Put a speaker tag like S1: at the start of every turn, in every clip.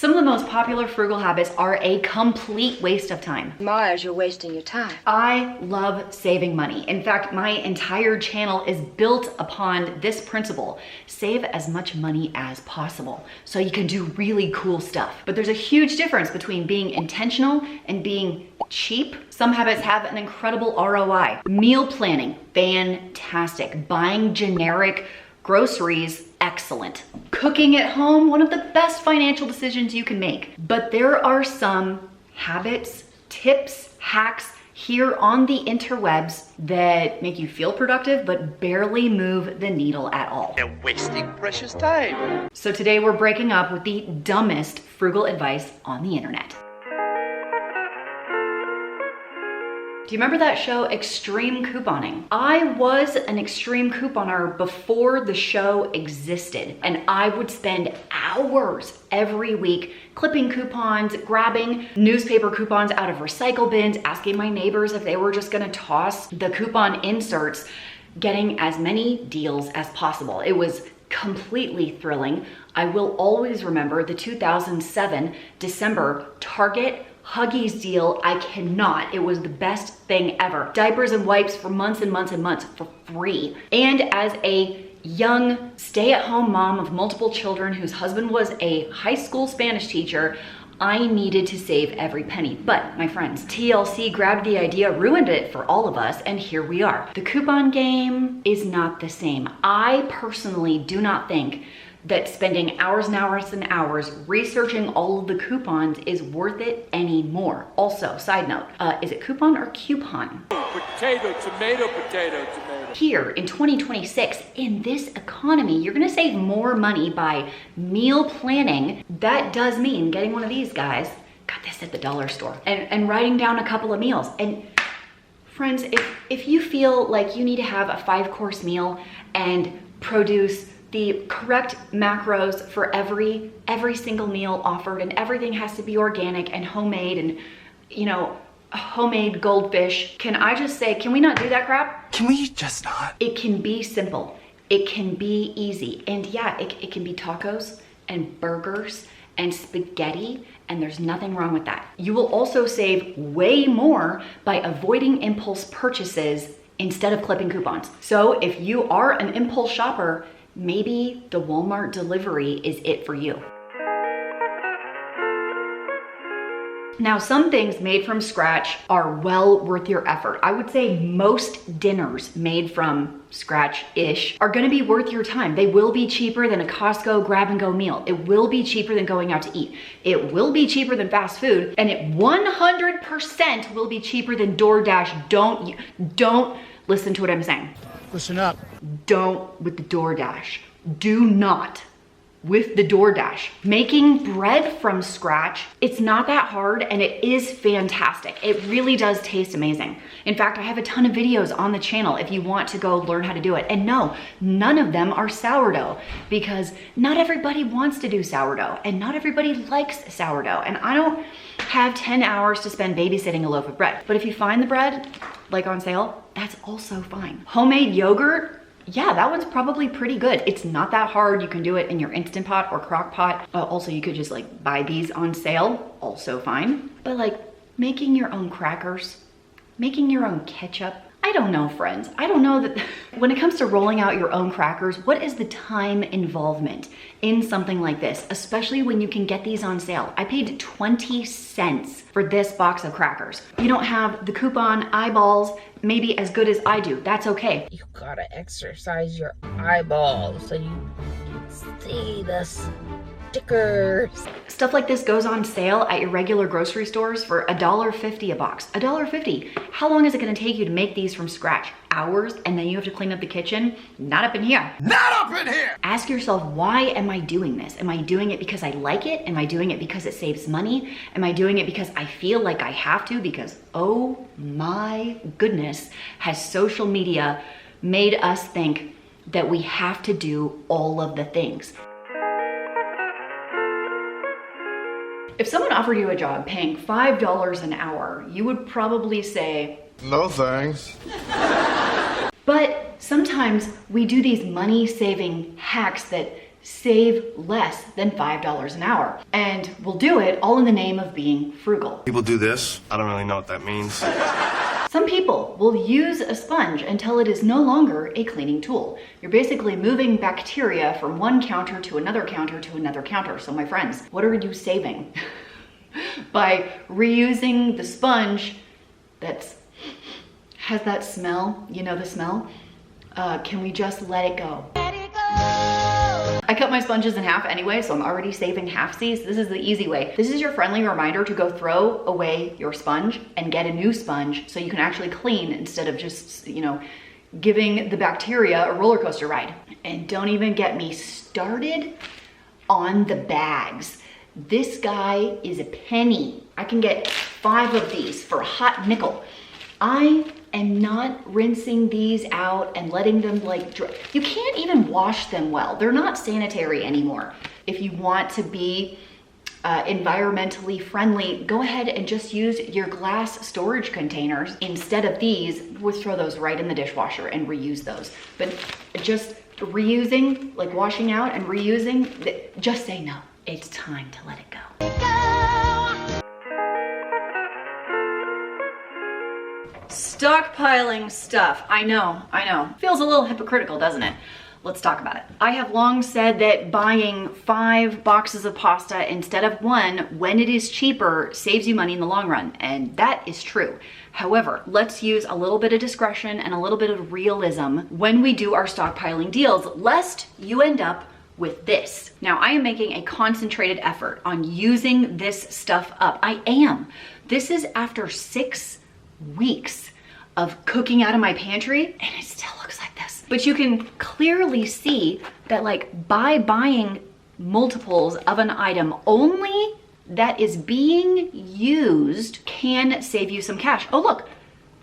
S1: Some of the most popular frugal habits are a complete waste of time.
S2: Mars, you're wasting your time.
S1: I love saving money. In fact, my entire channel is built upon this principle. Save as much money as possible so you can do really cool stuff. But there's a huge difference between being intentional and being cheap. Some habits have an incredible ROI. Meal planning, fantastic. Buying generic groceries, excellent. Cooking at home, one of the best financial decisions you can make. But there are some habits, tips, hacks here on the interwebs that make you feel productive but barely move the needle at all.
S3: They're wasting precious time.
S1: So today we're breaking up with the dumbest frugal advice on the internet. Do you remember that show, Extreme Couponing? I was an extreme couponer before the show existed, and I would spend hours every week clipping coupons, grabbing newspaper coupons out of recycle bins, asking my neighbors if they were just gonna toss the coupon inserts, getting as many deals as possible. It was completely thrilling. I will always remember the 2007 December Target Huggies deal. I cannot. It was the best thing ever. Diapers and wipes for months and months and months for free. And as a young stay-at-home mom of multiple children whose husband was a high school Spanish teacher, I needed to save every penny. But my friends, TLC grabbed the idea, ruined it for all of us, and here we are. The coupon game is not the same. I personally do not think that spending hours and hours and hours researching all of the coupons is worth it anymore. Also, side note, is it coupon or coupon?
S3: Potato, tomato, potato, tomato.
S1: Here in 2026, in this economy, you're gonna save more money by meal planning. That does mean getting one of these guys, got this at the dollar store, and writing down a couple of meals. And friends, if you feel like you need to have a 5-course meal and produce the correct macros for every single meal offered, and everything has to be organic and homemade and, you know, homemade goldfish. Can I just say, can we not do that crap?
S3: Can we just not?
S1: It can be simple. It can be easy. And yeah, it can be tacos and burgers and spaghetti, and there's nothing wrong with that. You will also save way more by avoiding impulse purchases instead of clipping coupons. So if you are an impulse shopper, maybe the Walmart delivery is it for you. Now, some things made from scratch are well worth your effort. I would say most dinners made from scratch-ish are gonna be worth your time. They will be cheaper than a Costco grab-and-go meal. It will be cheaper than going out to eat. It will be cheaper than fast food, and it 100% will be cheaper than DoorDash. Don't listen to what I'm saying.
S4: Listen up.
S1: Don't with the DoorDash. Do not with the DoorDash. Making bread from scratch, it's not that hard, and it is fantastic. It really does taste amazing. In fact, I have a ton of videos on the channel if you want to go learn how to do it. And no, none of them are sourdough, because not everybody wants to do sourdough, and not everybody likes sourdough. And I don't have 10 hours to spend babysitting a loaf of bread. But if you find the bread, like on sale, that's also fine. Homemade yogurt, yeah, that one's probably pretty good. It's not that hard. You can do it in your Instant Pot or crock pot. Also, you could just like buy these on sale, also fine. But like making your own crackers, making your own ketchup, I don't know, friends. I don't know that when it comes to rolling out your own crackers, what is the time involvement in something like this, especially when you can get these on sale? I paid 20 cents for this box of crackers. You don't have the coupon eyeballs maybe as good as I do. That's okay.
S5: You gotta exercise your eyeballs so you can see the stickers.
S1: Stuff like this goes on sale at your regular grocery stores for $1.50 a box. $1.50. How long is it gonna take you to make these from scratch? Hours, and then you have to clean up the kitchen? Not up in here.
S3: Not up in here!
S1: Ask yourself, why am I doing this? Am I doing it because I like it? Am I doing it because it saves money? Am I doing it because I feel like I have to? Because, oh my goodness, has social media made us think that we have to do all of the things. If someone offered you a job paying $5 an hour, you would probably say,
S4: No thanks.
S1: But sometimes we do these money-saving hacks that save less than $5 an hour. And we'll do it all in the name of being frugal.
S4: People do this. I don't really know what that means.
S1: Some people will use a sponge until it is no longer a cleaning tool. You're basically moving bacteria from one counter to another counter to another counter. So my friends, what are you saving? By reusing the sponge that has that smell, you know the smell? Can we just let it go? I cut my sponges in half anyway, so I'm already saving halfsies. This is the easy way. This is your friendly reminder to go throw away your sponge and get a new sponge so you can actually clean instead of just, you know, giving the bacteria a roller coaster ride. And don't even get me started on the bags. This guy is a penny. I can get 5 of these for a hot nickel. I am not rinsing these out and letting them like dry. You can't even wash them well. They're not sanitary anymore. If you want to be environmentally friendly, go ahead and just use your glass storage containers instead of these. We'll throw those right in the dishwasher and reuse those. But just reusing, like washing out and reusing, just say no. It's time to let it go. Stockpiling stuff. I know. Feels a little hypocritical, doesn't it? Let's talk about it. I have long said that buying 5 boxes of pasta instead of 1 when it is cheaper saves you money in the long run, and that is true. However, let's use a little bit of discretion and a little bit of realism when we do our stockpiling deals, lest you end up with this. Now, I am making a concentrated effort on using this stuff up. I am. This is after 6 weeks of cooking out of my pantry, and it still looks like this. But you can clearly see that, like, by buying multiples of an item only that is being used can save you some cash. Oh, look,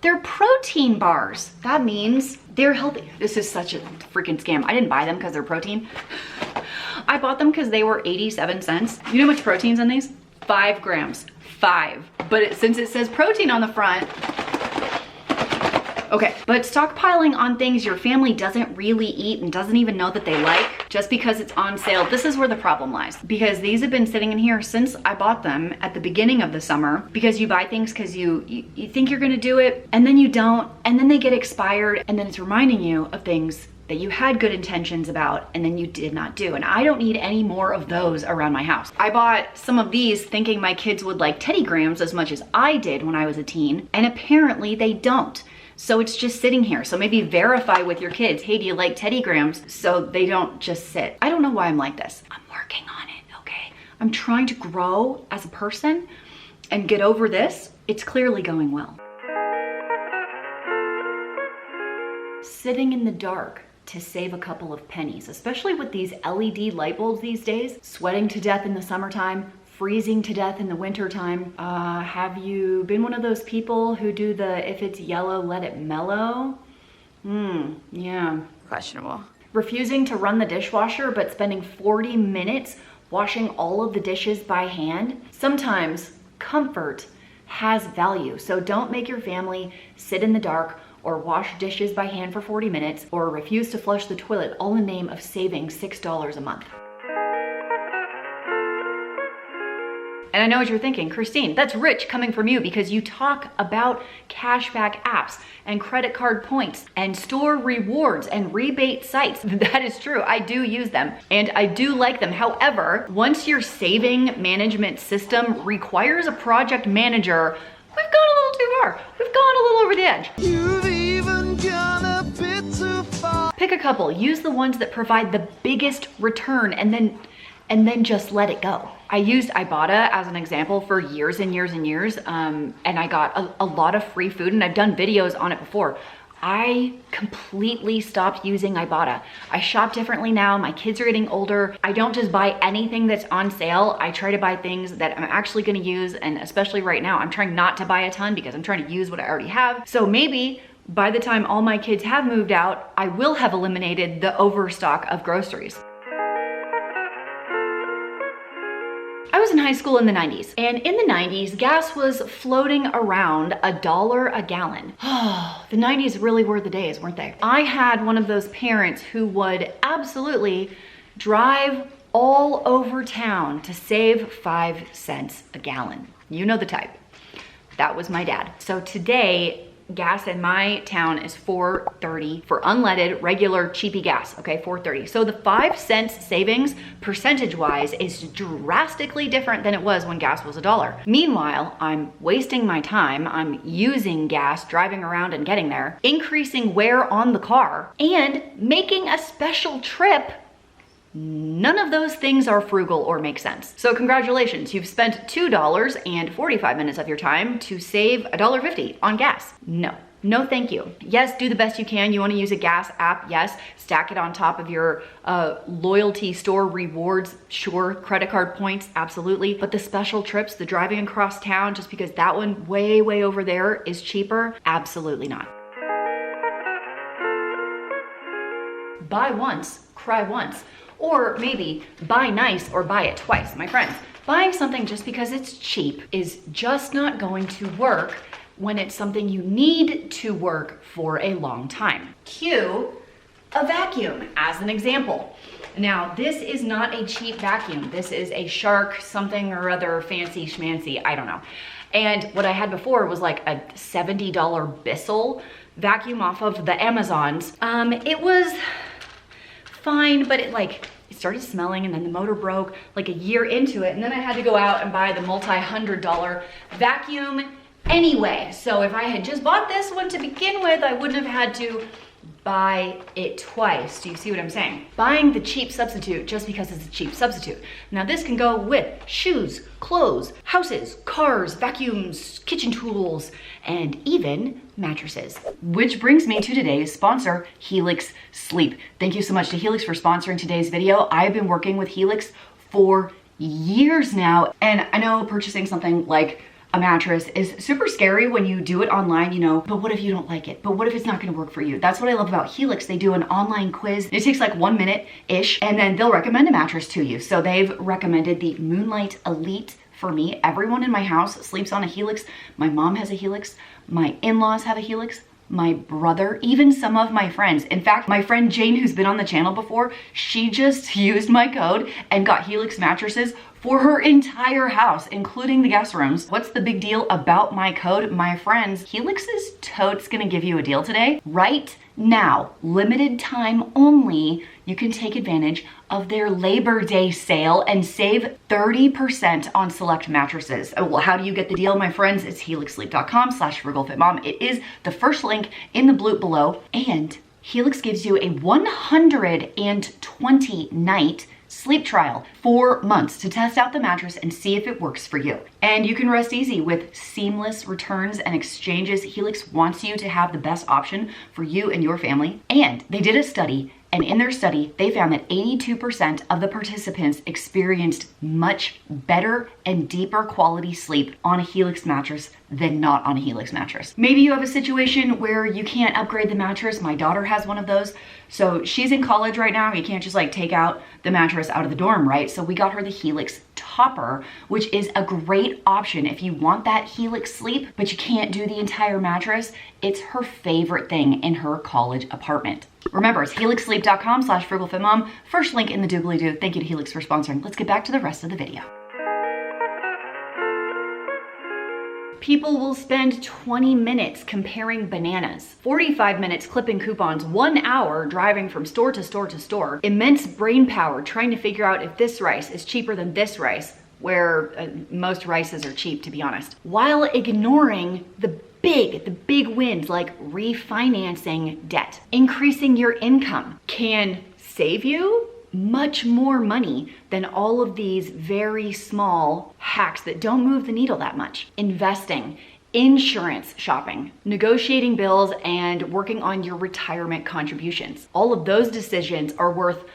S1: they're protein bars. That means they're healthy. This is such a freaking scam. I didn't buy them because they're protein. I bought them because they were 87 cents. You know how much protein's in these? 5 grams. 5. But since it says protein on the front, okay. But stockpiling on things your family doesn't really eat and doesn't even know that they like, just because it's on sale, this is where the problem lies. Because these have been sitting in here since I bought them at the beginning of the summer, because you buy things because you think you're gonna do it, and then you don't, and then they get expired, and then it's reminding you of things that you had good intentions about and then you did not do. And I don't need any more of those around my house. I bought some of these thinking my kids would like Teddy Grahams as much as I did when I was a teen, and apparently they don't. So it's just sitting here. So maybe verify with your kids, hey, do you like Teddy Grahams? So they don't just sit. I don't know why I'm like this. I'm working on it, okay? I'm trying to grow as a person and get over this. It's clearly going well. Sitting in the dark to save a couple of pennies, especially with these LED light bulbs these days. Sweating to death in the summertime, freezing to death in the wintertime. Have you been one of those people who do the, if it's yellow, let it mellow? Yeah.
S5: Questionable.
S1: Refusing to run the dishwasher, but spending 40 minutes washing all of the dishes by hand? Sometimes comfort has value, so don't make your family sit in the dark or wash dishes by hand for 40 minutes, or refuse to flush the toilet, all in the name of saving $6 a month. And I know what you're thinking, Christine, that's rich coming from you because you talk about cashback apps and credit card points and store rewards and rebate sites. That is true. I do use them and I do like them. However, once your saving management system requires a project manager, we've gone a little too far. We've gone a little over the edge.
S3: You've even gone a bit too far.
S1: Pick a couple. Use the ones that provide the biggest return and then just let it go. I used Ibotta as an example for years and years and years, and I got a lot of free food, and I've done videos on it before. I completely stopped using Ibotta. I shop differently now. My kids are getting older. I don't just buy anything that's on sale. I try to buy things that I'm actually gonna use, and especially right now, I'm trying not to buy a ton because I'm trying to use what I already have. So maybe by the time all my kids have moved out, I will have eliminated the overstock of groceries. I was in high school in the 90s, and in the 90s, gas was floating around $1 a gallon. Oh, the 90s really were the days, weren't they? I had one of those parents who would absolutely drive all over town to save 5 cents a gallon. You know the type. That was my dad. So today, gas in my town is $4.30 for unleaded, regular, cheapy gas, okay, $4.30. So the 5 cents savings, percentage-wise, is drastically different than it was when gas was $1. Meanwhile, I'm wasting my time, I'm using gas, driving around and getting there, increasing wear on the car, and making a special trip. None of those things are frugal or make sense. So congratulations, you've spent $2 and 45 minutes of your time to save $1.50 on gas. No, thank you. Yes, do the best you can. You want to use a gas app? Yes. Stack it on top of your loyalty store rewards. Sure. Credit card points? Absolutely. But the special trips, the driving across town, just because that one way over there is cheaper? Absolutely not. Buy once, cry once. Or maybe buy nice or buy it twice. My friends, buying something just because it's cheap is just not going to work when it's something you need to work for a long time. Cue a vacuum as an example. Now, this is not a cheap vacuum. This is a Shark something or other fancy schmancy, I don't know. And what I had before was like a $70 Bissell vacuum off of the Amazons. It was fine, but it started smelling and then the motor broke like a year into it. And then I had to go out and buy the multi-$100 vacuum anyway. So if I had just bought this one to begin with, I wouldn't have had to buy it twice. Do you see what I'm saying? Buying the cheap substitute just because it's a cheap substitute. Now this can go with shoes, clothes, houses, cars, vacuums, kitchen tools, and even mattresses. Which brings me to today's sponsor, Helix Sleep. Thank you so much to Helix for sponsoring today's video. I've been working with Helix for years now, and I know purchasing something like a mattress is super scary when you do it online, you know, but what if you don't like it? But what if it's not gonna work for you? That's what I love about Helix. They do an online quiz. It takes like 1 minute-ish, and then they'll recommend a mattress to you. So they've recommended the Moonlight Elite for me. Everyone in my house sleeps on a Helix. My mom has a Helix. My in-laws have a Helix. My brother, even some of my friends. In fact, my friend Jane, who's been on the channel before, she just used my code and got Helix mattresses for her entire house, including the guest rooms. What's the big deal about my code? My friends, Helix is totes gonna give you a deal today. Right now, limited time only, you can take advantage of their Labor Day sale and save 30% on select mattresses. Well, how do you get the deal, my friends? It's helixsleep.com/frugalfitmom. It is the first link in the blue below, and Helix gives you a 120 night sleep trial, 4 months to test out the mattress and see if it works for you. And you can rest easy with seamless returns and exchanges. Helix wants you to have the best option for you and your family. And they did a study, and in their study, they found that 82% of the participants experienced much better and deeper quality sleep on a Helix mattress than not on a Helix mattress. Maybe you have a situation where you can't upgrade the mattress. My daughter has one of those. So she's in college right now. You can't just like take out the mattress out of the dorm, right? So we got her the Helix Topper, which is a great option if you want that Helix sleep, but you can't do the entire mattress. It's her favorite thing in her college apartment. Remember, it's helixsleep.com/frugalfitmom. First link in the doobly-doo. Thank you to Helix for sponsoring. Let's get back to the rest of the video. People will spend 20 minutes comparing bananas, 45 minutes clipping coupons, 1 hour driving from store to store to store, immense brain power trying to figure out if this rice is cheaper than this rice, where most rices are cheap, to be honest, while ignoring the big wins like refinancing debt. Increasing your income can save you much more money than all of these very small hacks that don't move the needle that much. Investing, insurance shopping, negotiating bills, and working on your retirement contributions. All of those decisions are worth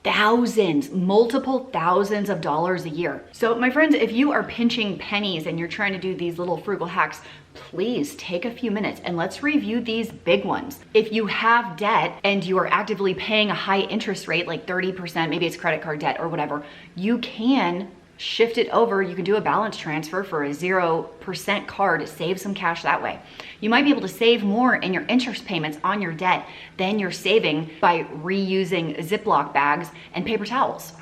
S1: thousands, multiple thousands of dollars a year. So my friends, if you are pinching pennies and you're trying to do these little frugal hacks, please take a few minutes and let's review these big ones. If you have debt and you are actively paying a high interest rate, like 30%, maybe it's credit card debt or whatever, you can shift it over. You can do a balance transfer for a 0% card, save some cash that way. You might be able to save more in your interest payments on your debt than you're saving by reusing Ziploc bags and paper towels.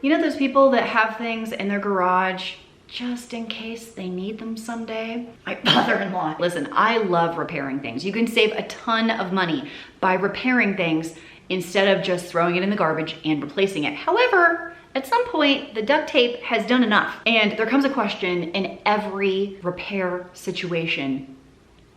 S1: You know those people that have things in their garage just in case they need them someday? My father-in-law. Listen, I love repairing things. You can save a ton of money by repairing things instead of just throwing it in the garbage and replacing it. However, at some point, the duct tape has done enough. And there comes a question in every repair situation.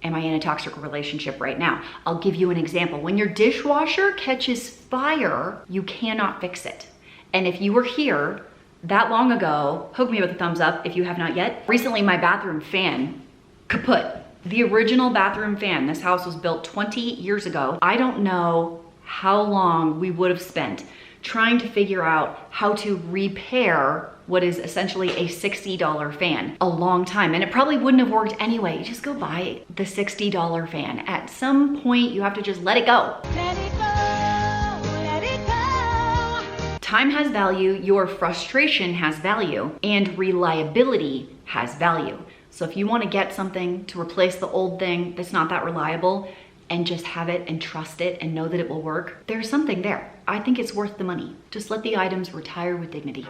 S1: Am I in a toxic relationship right now? I'll give you an example. When your dishwasher catches fire, you cannot fix it. And if you were here that long ago, poke me with a thumbs up if you have not yet. Recently, my bathroom fan, kaput. The original bathroom fan, this house was built 20 years ago. I don't know how long we would have spent trying to figure out how to repair what is essentially a $60 fan. A long time, and it probably wouldn't have worked anyway. You just go buy the $60 fan. At some point, you have to just let it go.
S3: Let it go, let it go.
S1: Time has value, your frustration has value, and reliability has value. So if you want to get something to replace the old thing that's not that reliable, and just have it and trust it and know that it will work, there's something there. I think it's worth the money. Just let the items retire with dignity.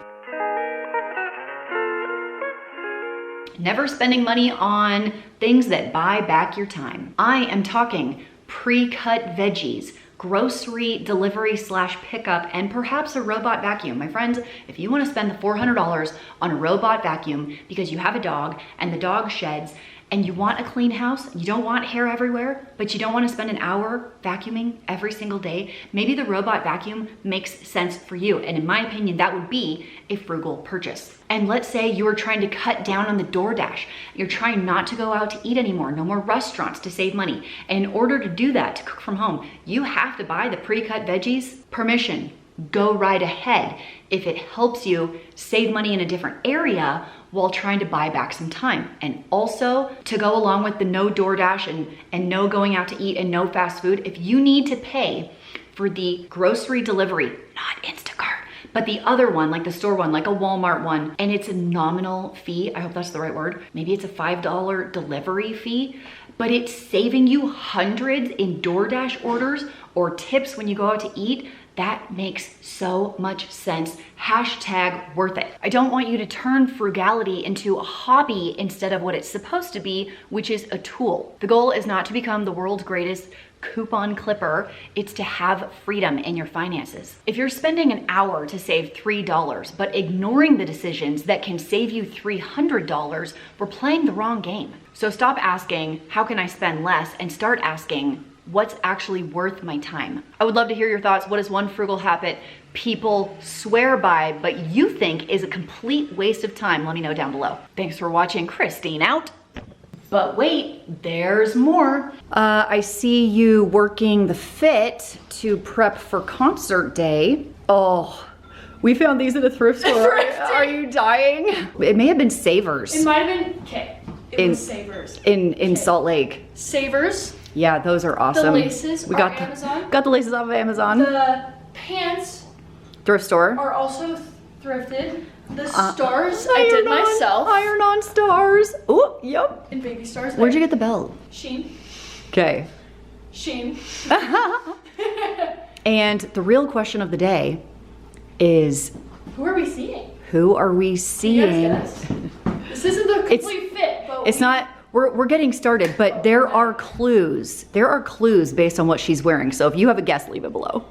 S1: Never spending money on things that buy back your time. I am talking pre-cut veggies, grocery delivery / pickup, and perhaps a robot vacuum. My friends, if you want to spend the $400 on a robot vacuum because you have a dog and the dog sheds, and you want a clean house, you don't want hair everywhere, but you don't want to spend an hour vacuuming every single day, maybe the robot vacuum makes sense for you. And in my opinion, that would be a frugal purchase. And let's say you're trying to cut down on the DoorDash. You're trying not to go out to eat anymore, no more restaurants to save money. And in order to do that, to cook from home, you have to buy the pre-cut veggies. Permission, go right ahead if it helps you save money in a different area while trying to buy back some time. And also, to go along with the no DoorDash and no going out to eat and no fast food, if you need to pay for the grocery delivery, not Instacart, but the other one, like the store one, like a Walmart one, and it's a nominal fee, I hope that's the right word, maybe it's a $5 delivery fee, but it's saving you hundreds in DoorDash orders or tips when you go out to eat, that makes so much sense. Hashtag worth it. I don't want you to turn frugality into a hobby instead of what it's supposed to be, which is a tool. The goal is not to become the world's greatest coupon clipper, it's to have freedom in your finances. If you're spending an hour to save $3, but ignoring the decisions that can save you $300, we're playing the wrong game. So stop asking, how can I spend less? And start asking, what's actually worth my time? I would love to hear your thoughts. What is one frugal habit people swear by, but you think is a complete waste of time? Let me know down below. Thanks for watching. Christine out. But wait, there's more. I see you working the fit to prep for concert day. Oh, we found these at a thrift store. Are you dying? It may have been Savers.
S2: It might have been, okay, it was Savers.
S1: In Salt Lake.
S2: Savers.
S1: Yeah, those are awesome.
S2: The laces
S1: we
S2: are
S1: got
S2: Amazon.
S1: Got the laces off of Amazon.
S2: The pants
S1: Thrift store.
S2: are also thrifted. The stars I did myself.
S1: Iron-on stars. Oh, yep.
S2: And baby stars.
S1: Where'd you get the belt?
S2: Shein.
S1: Okay.
S2: Shein.
S1: And the real question of the day is,
S2: Who are we seeing?
S1: who are we seeing?
S2: Yes. This isn't the complete fit, but
S1: It's not, we're getting started, but there are clues. There are clues based on what she's wearing. So if you have a guess, leave it below.